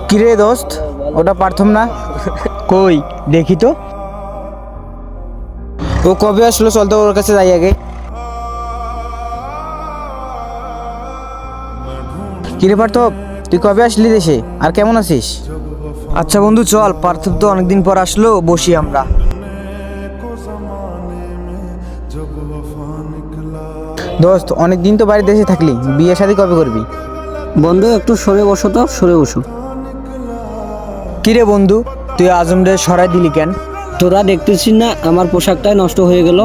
কিরে দোস্ত, ওটা পার্থম না? কই দেখি তো। ও কবে আসলো? চল তো ওর কাছে যাই আগে। কিরে পার্থব, তুই কবে আসলি দেশে? আর কেমন আছিস? আচ্ছা বন্ধু, চল। পার্থব তো অনেকদিন পর আসলো, বসি আমরা। দোস্ত, অনেক দিন তো বাড়ির দেশে থাকলি, বিয়ে শাদী কবে করবি? বন্ধু একটু সরে বসো তো, সরে বসো। কিরে বন্ধু, তুই আজমরে সরাই দিলি কেন? তোরা দেখতেছিস না আমার পোশাকটাই নষ্ট হয়ে গেল।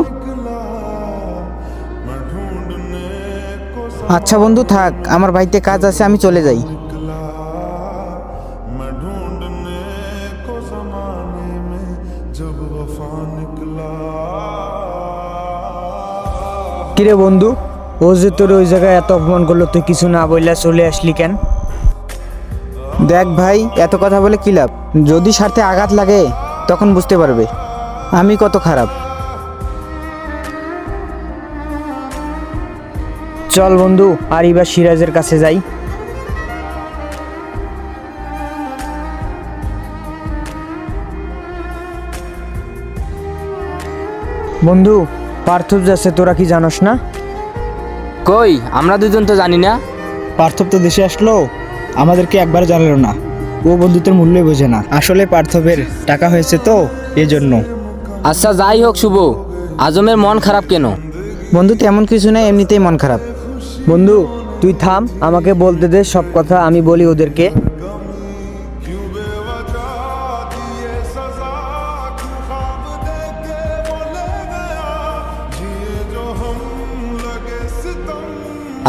আচ্ছা বন্ধু থাক, আমার বাড়িতে কাজ আছে, আমি চলে যাই। কিরে বন্ধু, ও যে তোর ওই জায়গায় এত অপমান করলো, তুই কিছু না বললা চলে আসলি কেন? দেখ ভাই, এত কথা বলে কি লাভ? যদি স্বার্থে আঘাত লাগে তখন বুঝতে পারবে আমি কত খারাপ। চল বন্ধু, আর এবার সিরাজের কাছে যাই। বন্ধু, পার্থব যাচ্ছে, তোরা কি জানোস না? কই, আমরা দুজন তো জানি না। পার্থব তো দেশে আসলো, আমাদেরকে একবার জানালো না। ও বন্ধুত্বের মূল্যই বোঝে না। আসলে পার্থবের টাকা হয়েছে তো, এজন্য। আচ্ছা যাই হোক শুভ, আজমের মন খারাপ কেন? বন্ধু তেমন কিছু নেই, এমনিতেই মন খারাপ। বন্ধু তুই থাম, আমাকে বলতে দে সব কথা, আমি বলি ওদেরকে।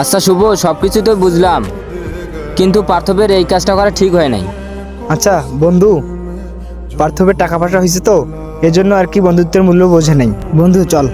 আচ্ছা শুভ, সব কিছু তো বুঝলাম, কিন্তু পার্থবের এই কাজটা করা ঠিক হয় নাই। আচ্ছা বন্ধু, পার্থবের টাকা পয়সা হয়েছে তো, এজন্য আর কি বন্ধুত্বের মূল্য বোঝে নাই। বন্ধু চল।